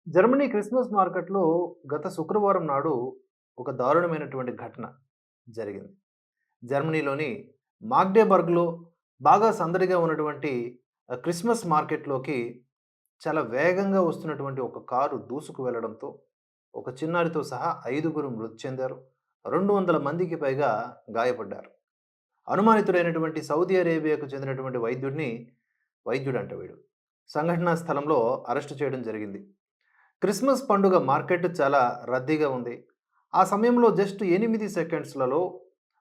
Germany Christmas మార్కెట్‌లో గత శుక్రవారం నాడు ఒక దారుణమైనటువంటి ఘటన జరిగింది. జర్మనీలోని మాగ్డెబర్గ్‌లో బాగా సందడిగా ఉన్నటువంటి క్రిస్మస్ మార్కెట్‌లోకి చాలా వేగంగా వస్తున్నటువంటి ఒక కారు దూసుకు వెళ్ళడంతో ఒక చిన్నారితో సహా ఐదుగురు మృతి చెందారు. 200 మందికి పైగా గాయపడ్డారు. అనుమానితుడైనటువంటి సౌదీ అరేబియాకు చెందినటువంటి వైద్యుడంట వీడు. సంఘటనా స్థలంలో అరెస్టు చేయడం జరిగింది. క్రిస్మస్ పండుగ మార్కెట్ చాలా రద్దీగా ఉంది. ఆ సమయంలో జస్ట్ 8 సెకండ్స్‌లలో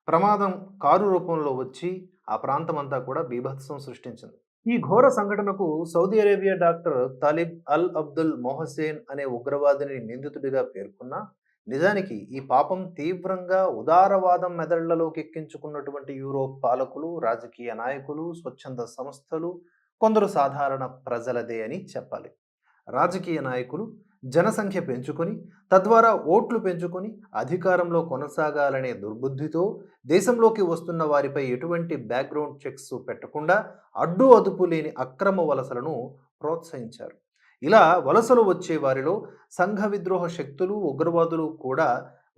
ప్రమాదం కారు రూపంలో వచ్చి ఆ ప్రాంతమంతా కూడా బీభత్సం సృష్టించింది. ఈ ఘోర సంఘటనకు సౌదీ అరేబియా డాక్టర్ తాలిబ్ అల్ అబ్దుల్ మొహసేన్ అనే ఉగ్రవాదిని నిందితుడిగా పేర్కొన్నా, నిజానికి ఈ పాపం తీవ్రంగా ఉదారవాదం మెదళ్లలోకి ఎక్కించుకున్నటువంటి యూరోప్ పాలకులు, రాజకీయ నాయకులు, స్వచ్ఛంద సంస్థలు, కొందరు సాధారణ ప్రజలదే అని చెప్పాలి. రాజకీయ నాయకులు జనసంఖ్య పెంచుకొని తద్వారా ఓట్లు పెంచుకొని అధికారంలో కొనసాగాలనే దుర్బుద్ధితో దేశంలోకి వస్తున్న వారిపై ఎటువంటి బ్యాక్గ్రౌండ్ చెక్స్ పెట్టకుండా అడ్డు అదుపు లేని అక్రమ వలసలను ప్రోత్సహించారు. ఇలా వలసలు వచ్చే వారిలో సంఘ విద్రోహ శక్తులు ఉగ్రవాదులు కూడా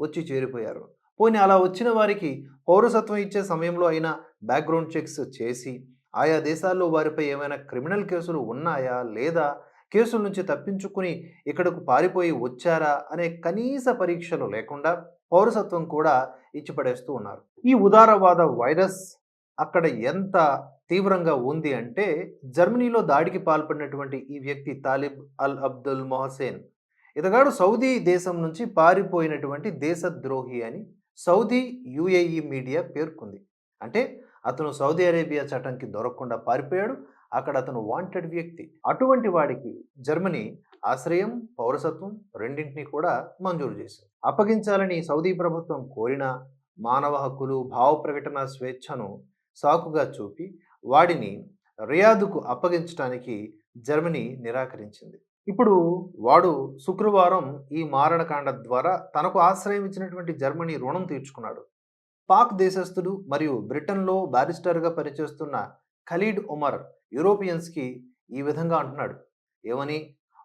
వచ్చి చేరిపోయారు. పోనీ అలా వచ్చిన వారికి పౌరసత్వం ఇచ్చే సమయంలో అయినా బ్యాక్గ్రౌండ్ చెక్స్ చేసి ఆయా దేశాల్లో వారిపై ఏమైనా క్రిమినల్ కేసులు ఉన్నాయా లేదా కేసుల నుంచి తప్పించుకుని ఇక్కడకు పారిపోయి వచ్చారా అనే కనీస పరీక్షలు లేకుండా పౌరసత్వం కూడా ఇచ్చిపడేస్తూ ఉన్నారు. ఈ ఉదారవాద వైరస్ అక్కడ ఎంత తీవ్రంగా ఉంది అంటే జర్మనీలో దాడికి పాల్పడినటువంటి ఈ వ్యక్తి తాలిబ్ అల్ అబ్దుల్ మొహసేన్ ఇతగాడు సౌదీ దేశం నుంచి పారిపోయినటువంటి దేశద్రోహి అని సౌదీ యుఏఈ మీడియా పేర్కొంది. అంటే అతను సౌదీ అరేబియా చట్టంకి దొరకకుండా పారిపోయాడు. అక్కడ అతను వాంటెడ్ వ్యక్తి. అటువంటి వాడికి జర్మనీ ఆశ్రయం, పౌరసత్వం రెండింటినీ కూడా మంజూరు చేసింది. అప్పగించాలని సౌదీ ప్రభుత్వం కోరినా మానవ హక్కులు, భావ ప్రకటన స్వేచ్ఛను సాకుగా చూపి వాడిని రియాదుకు అప్పగించడానికి జర్మనీ నిరాకరించింది. ఇప్పుడు వాడు శుక్రవారం ఈ మారణకాండ ద్వారా తనకు ఆశ్రయం ఇచ్చినటువంటి జర్మనీ రుణం తీర్చుకున్నాడు. పాక్ దేశస్థుడు మరియు బ్రిటన్లో బారిస్టర్గా పనిచేస్తున్న ఖలీడ్ ఉమర్ యూరోపియన్స్కి ఈ విధంగా అంటున్నాడు. ఏమని?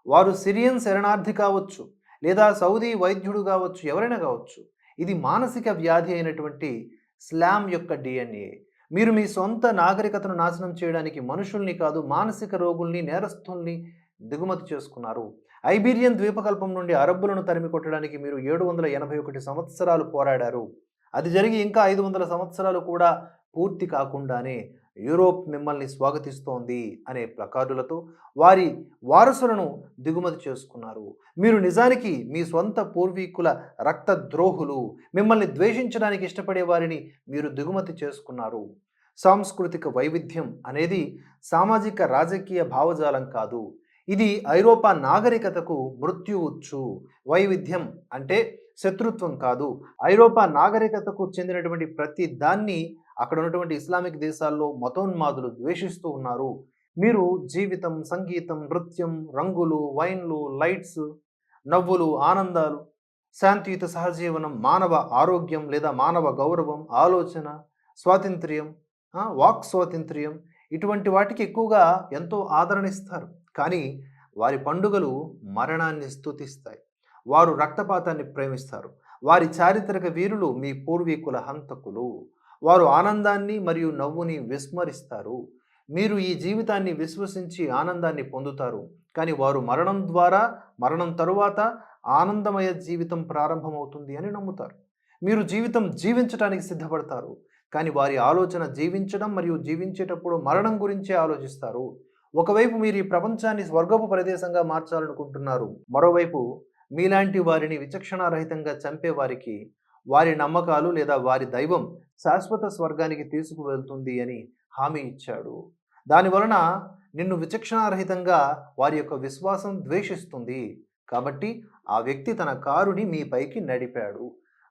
వారు సిరియన్ శరణార్థి కావచ్చు, లేదా సౌదీ వైద్యుడు కావచ్చు, ఎవరైనా కావచ్చు. ఇది మానసిక వ్యాధి అయినటువంటి స్లామ్ యొక్క డిఎన్ఏ. మీరు మీ సొంత నాగరికతను నాశనం చేయడానికి మనుషుల్ని కాదు మానసిక రోగుల్ని, నేరస్తుల్ని దిగుమతి చేసుకున్నారు. ఐబీరియన్ ద్వీపకల్పం నుండి అరబ్బులను తరిమి కొట్టడానికి మీరు 781 సంవత్సరాలు పోరాడారు. అది జరిగి ఇంకా 500 సంవత్సరాలు కూడా పూర్తి కాకుండానే యూరోప్ మిమ్మల్ని స్వాగతిస్తోంది అనే ప్లకార్డులతో వారి వారసులను దిగుమతి చేసుకున్నారు. మీరు నిజానికి మీ స్వంత పూర్వీకుల రక్తద్రోహులు. మిమ్మల్ని ద్వేషించడానికి ఇష్టపడే వారిని మీరు దిగుమతి చేసుకున్నారు. సాంస్కృతిక వైవిధ్యం అనేది సామాజిక రాజకీయ భావజాలం కాదు. ఇది ఐరోపా నాగరికతకు మృత్యువచ్చు. వైవిధ్యం అంటే శత్రుత్వం కాదు. ఐరోపా నాగరికతకు చెందినటువంటి ప్రతి దాన్ని అక్కడ ఉన్నటువంటి ఇస్లామిక్ దేశాల్లో మతోన్మాదులు ద్వేషిస్తూ ఉన్నారు. మీరు జీవితం, సంగీతం, నృత్యం, రంగులు, వైన్లు, లైట్స్, నవ్వులు, ఆనందాలు, శాంతియుత సహజీవనం, మానవ ఆరోగ్యం లేదా మానవ గౌరవం, ఆలోచన స్వాతంత్ర్యం, వాక్ స్వాతంత్ర్యం ఇటువంటి వాటికి ఎక్కువగా ఎంతో ఆదరణ ఇస్తారు. కానీ వారి పండుగలు మరణాన్ని స్తుతిస్తాయి. వారు రక్తపాతాన్ని ప్రేమిస్తారు. వారి చారిత్రక వీరులు మీ పూర్వీకుల హంతకులు. వారు ఆనందాన్ని మరియు నవ్వుని విస్మరిస్తారు. మీరు ఈ జీవితాన్ని విశ్వసించి ఆనందాన్ని పొందుతారు. కానీ వారు మరణం తరువాత ఆనందమయ జీవితం ప్రారంభమవుతుంది అని నమ్ముతారు. మీరు జీవితం జీవించడానికి సిద్ధపడతారు. కానీ వారి ఆలోచన జీవించడం మరియు జీవించేటప్పుడు మరణం గురించే ఆలోచిస్తారు. ఒకవైపు మీరు ఈ ప్రపంచాన్ని స్వర్గపు ప్రదేశంగా మార్చాలనుకుంటున్నారు. మరోవైపు మీలాంటి వారిని విచక్షణారహితంగా చంపే వారికి వారి నమ్మకాలు లేదా వారి దైవం శాశ్వత స్వర్గానికి తీసుకువెళ్తుంది అని హామీ ఇచ్చాడు. దానివలన నిన్ను విచక్షణారహితంగా వారి యొక్క విశ్వాసం ద్వేషిస్తుంది. కాబట్టి ఆ వ్యక్తి తన కారుని మీ పైకి నడిపాడు.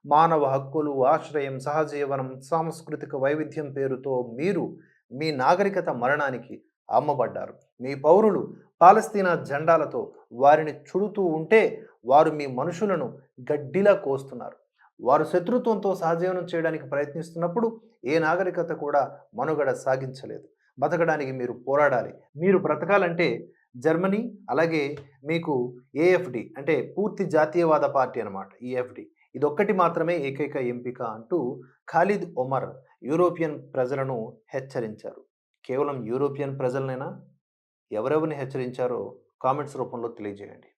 మానవ హక్కులు, ఆశ్రయం, సహజీవనం, సాంస్కృతిక వైవిధ్యం పేరుతో మీరు మీ నాగరికత మరణానికి అమ్మబడ్డారు. మీ పౌరులు పాలస్తీనా జెండాలతో వారిని చుడుతూ ఉంటే వారు మీ మనుషులను గడ్డిలా కోస్తున్నారు. వారు శత్రుత్వంతో సహజీవనం చేయడానికి ప్రయత్నిస్తున్నప్పుడు ఏ నాగరికత కూడా మనుగడ సాగించలేదు. బతకడానికి మీరు పోరాడాలి. మీరు బ్రతకాలంటే జర్మనీ అలాగే మీకు ఏఎఫ్‌డి అంటే పూర్తి జాతీయవాద పార్టీ అనమాట ఈఎఫ్‌డి. ఇదొక్కటి మాత్రమే ఏకైక ఎంపిక అంటూ ఖాలిద్ ఒమర్ యూరోపియన్ ప్రజలను హెచ్చరించారు. కేవలం యూరోపియన్ ప్రజలనేనా? ఎవరెవరిని హెచ్చరించారో కామెంట్స్ రూపంలో తెలియజేయండి.